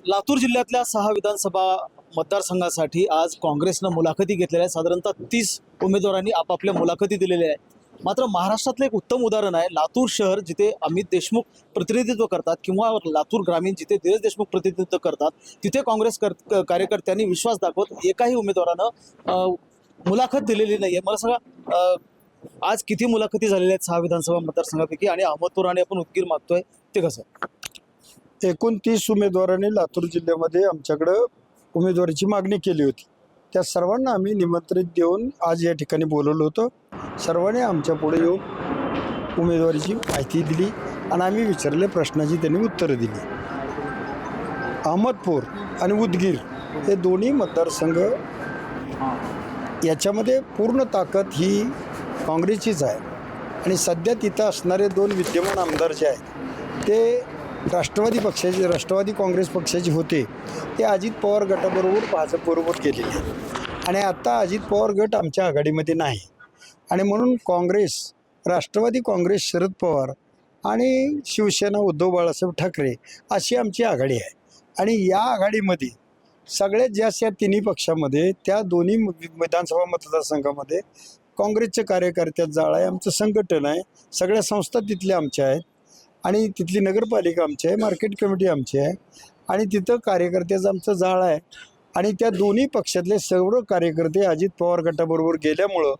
लातूर जिल्ह्यातल्या 6 विधानसभा मतदारसंघासाठी आज काँग्रेसनं मुलाखती घेतलेल्या आहेत। साधारणतः 30 उमेदवारांनी आपापल्या मुलाखती दिलेल्या आहेत। मात्र महाराष्ट्रातलं एक उत्तम उदाहरण आहे लातूर शहर, जिथे अमित देशमुख प्रतिनिधित्व करतात, किंवा लातूर ग्रामीण जिथे धीरज देशमुख प्रतिनिधित्व करतात, तिथे काँग्रेस कार्यकर्त्यांनी विश्वास दाखवत एकाही उमेदवारानं मुलाखत दिलेली नाही आहे। मला सांगा, आज किती मुलाखती झालेल्या आहेत 6 विधानसभा मतदारसंघापैकी, आणि अहमदपूर आणि आपण उदगीर मागतोय ते कसं? 29 उमेदवारांनी लातूर जिल्ह्यामध्ये आमच्याकडं उमेदवारीची मागणी केली होती। त्या सर्वांना आम्ही निमंत्रित देऊन आज या ठिकाणी बोलवलं होतं। सर्वांनी आमच्या पुढे येऊन उमेदवारीची माहिती दिली आणि आम्ही विचारलेल्या प्रश्नाची त्यांनी उत्तरं दिली। अहमदपूर आणि उदगीर हे दोन्ही मतदारसंघ, याच्यामध्ये पूर्ण ताकद ही काँग्रेसचीच आहे। आणि सध्या तिथं असणारे 2 विद्यमान आमदार जे आहेत ते राष्ट्रवादी काँग्रेस पक्षाचे होते, ते अजित पवार गटाबरोबर भाजपबरोबर गेलेले आहेत। आणि आता अजित पवार गट आमच्या आघाडीमध्ये नाही, आणि म्हणून काँग्रेस, राष्ट्रवादी काँग्रेस शरद पवार आणि शिवसेना उद्धव बाळासाहेब ठाकरे अशी आमची आघाडी आहे। आणि या आघाडीमध्ये सगळ्यात जास्त या तिन्ही पक्षामध्ये, त्या दोन्ही विधानसभा मतदारसंघामध्ये काँग्रेसचे कार्यकर्त्यात जाळ आहे। आमचं संघटन आहे, सगळ्या संस्था तिथल्या आमच्या आहेत, आणि तिथली नगरपालिका आमची आहे, मार्केट कमिटी आमची आहे, आणि तिथं कार्यकर्त्याचं आमचं जाळ आहे। आणि त्या दोन्ही पक्षातले सर्व कार्यकर्ते अजित पवार गटाबरोबर गेल्यामुळं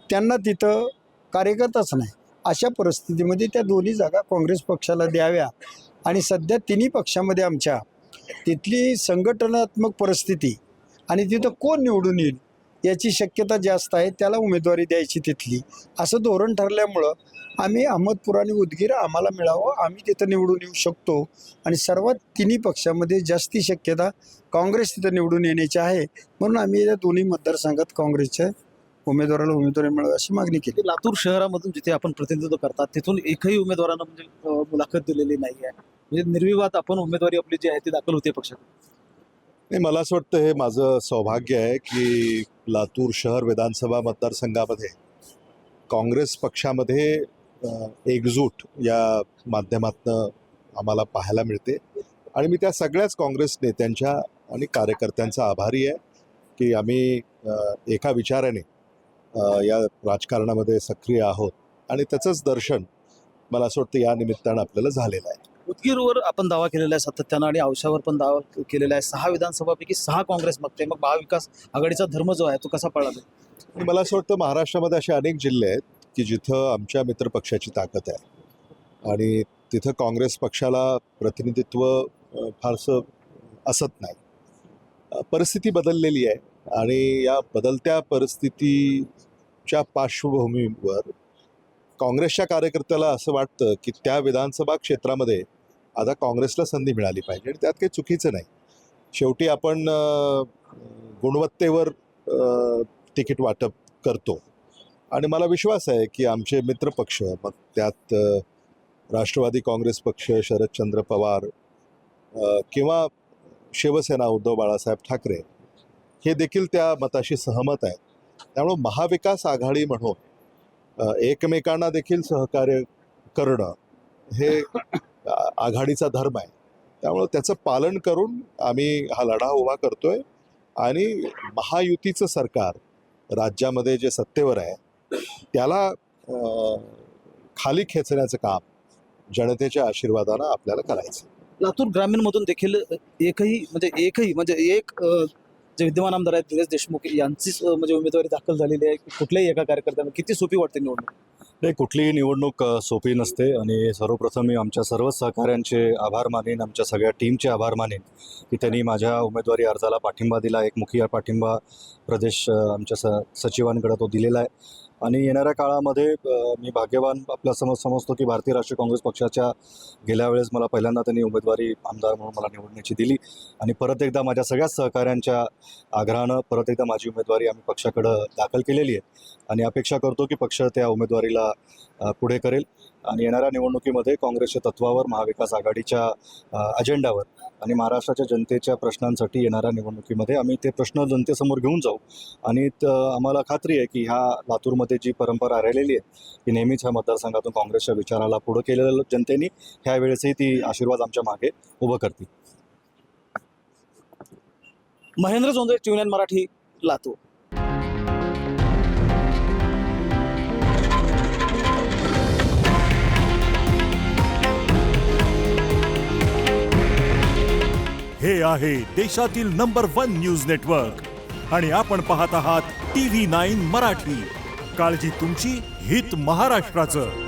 त्यांना तिथं कार्यकर्ताच नाही। अशा परिस्थितीमध्ये त्या दोन्ही जागा काँग्रेस पक्षाला द्याव्या। आणि सध्या तिन्ही पक्षामध्ये आमच्या तिथली संघटनात्मक परिस्थिती आणि तिथं कोण निवडून येईल याची शक्यता जास्त आहे, त्याला उमेदवारी द्यायची तिथली, असं धोरण ठरल्यामुळं आम्ही अहमदपूर आणि उदगीर आम्हाला मिळावं, आम्ही तिथं निवडून येऊ शकतो। आणि सर्वात तिन्ही पक्षामध्ये जास्ती शक्यता काँग्रेस तिथं निवडून येण्याची आहे, म्हणून आम्ही या दोन्ही मतदारसंघात काँग्रेसच्या उमेदवाराला उमेदवारी मिळावी अशी मागणी केली। लातूर शहरामधून जिथे आपण प्रतिनिधित्व करतात, तिथून एकही उमेदवारानं म्हणजे मुलाखत दिलेली नाही आहे। म्हणजे निर्विवाद आपण उमेदवारी आपली जी आहे ती दाखल होते पक्षात। नाही, मला असं वाटतं हे माझं सौभाग्य आहे की लातूर शहर विधानसभा मतदारसंघामध्ये काँग्रेस पक्षामध्ये एकजूट या माध्यमातून आम्हाला पाहायला मिळते। आणि मी त्या सगळ्याच काँग्रेस नेत्यांच्या आणि कार्यकर्त्यांचा आभारी आहे की आम्ही एका विचाराने या राजकारणामध्ये सक्रिय आहोत, आणि त्याचंच दर्शन मला असं वाटतं या निमित्तानं आपल्याला झालेलं आहे। उदगीरवर आपण दावा केलेला आहे सातत्यानं, आणि औशावर पण दावा केलेला आहे। 6 विधानसभापैकी 6 काँग्रेस मागते, मग महाविकास आघाडीचा धर्म जो आहे तो कसा पाळला जाईल? आणि मला असं वाटतं महाराष्ट्रामध्ये असे अनेक जिल्हे आहेत की जिथं आमच्या मित्रपक्षाची ताकद आहे, आणि तिथं काँग्रेस पक्षाला प्रतिनिधित्व फारसं असत नाही। परिस्थिती बदललेली आहे, आणि या बदलत्या परिस्थितीच्या पार्श्वभूमीवर काँग्रेसच्या कार्यकर्त्याला असं वाटतं की त्या विधानसभा क्षेत्रामध्ये आता काँग्रेसला संधी मिळाली पाहिजे, आणि त्यात काही चुकीचं नाही। शेवटी आपण गुणवत्तेवर तिकीट वाटप करतो, आणि मला विश्वास आहे की आमचे मित्रपक्ष, मग त्यात राष्ट्रवादी काँग्रेस पक्ष, शरदचंद्र पवार किंवा शिवसेना उद्धव बाळासाहेब ठाकरे, हे देखील त्या मताशी सहमत आहेत। त्यामुळे महाविकास आघाडी म्हणून एकमेकांना देखील सहकार्य करणं हे आघाडीचा धर्म आहे। त्यामुळे त्याचं पालन करून आम्ही हा लढा उभा करतोय, आणि महायुतीचं सरकार राज्यामध्ये जे सत्तेवर आहे त्याला खाली खेचण्याचं काम जनतेच्या आशीर्वादानं आपल्याला करायचं। लातूर ग्रामीणमधून देखील एक जे विद्यमान आमदार आहेत धीरज देशमुख यांचीच म्हणजे उमेदवारी दाखल झालेली आहे। कुठल्याही एका कार्यकर्त्यांना किती सोपी वाटते निवडणूक? नाही, कुठलीही निवडणूक सोपी नसते, आणि सर्वप्रथम मी आमच्या सर्व सहकाऱ्यांचे आभार मानेन, आमच्या सगळ्या टीमचे आभार मानेन की त्यांनी माझ्या उमेदवारी अर्जाला पाठिंबा दिला। एक मुखी पाठिंबा प्रदेश आमच्या सचिवांकडे तो दिलेला आहे, आणि येणाऱ्या काळामध्ये मी भाग्यवान आपल्या समजतो की भारतीय राष्ट्रीय काँग्रेस पक्षाच्या गेल्या वेळेस मला पहिल्यांदा त्यांनी उमेदवारी आमदार म्हणून मला निवडण्याची दिली, आणि परत एकदा माझ्या सगळ्याच सहकाऱ्यांच्या आग्रहानं परत एकदा माझी उमेदवारी आम्ही पक्षाकडं दाखल केलेली आहे, आणि अपेक्षा करतो की पक्ष त्या उमेदवारीला पुढे करेल। आणि येणाऱ्या निवडणुकीमध्ये काँग्रेसच्या तत्वावर, महाविकास आघाडीच्या अजेंडावर आणि महाराष्ट्राच्या जनतेच्या प्रश्नांसाठी येणाऱ्या निवडणुकीमध्ये आम्ही ते प्रश्न जनतेसमोर घेऊन जाऊ। आणि आम्हाला खात्री आहे की ह्या लातूरमध्ये जी परंपरा राहिलेली आहे की नेहमीच ह्या मतदारसंघातून काँग्रेसच्या विचाराला पुढं केलेलं जनतेने ह्यावेळेसही ती आशीर्वाद आमच्या मागे उभं करतील। महेंद्र जोंधळे, TVN मराठी, लातूर. हे आहे देशातील नंबर 1 न्यूज नेटवर्क आणि आपण पाहत आहात TV9 मराठी. काळजी तुमची, हित महाराष्ट्राचं.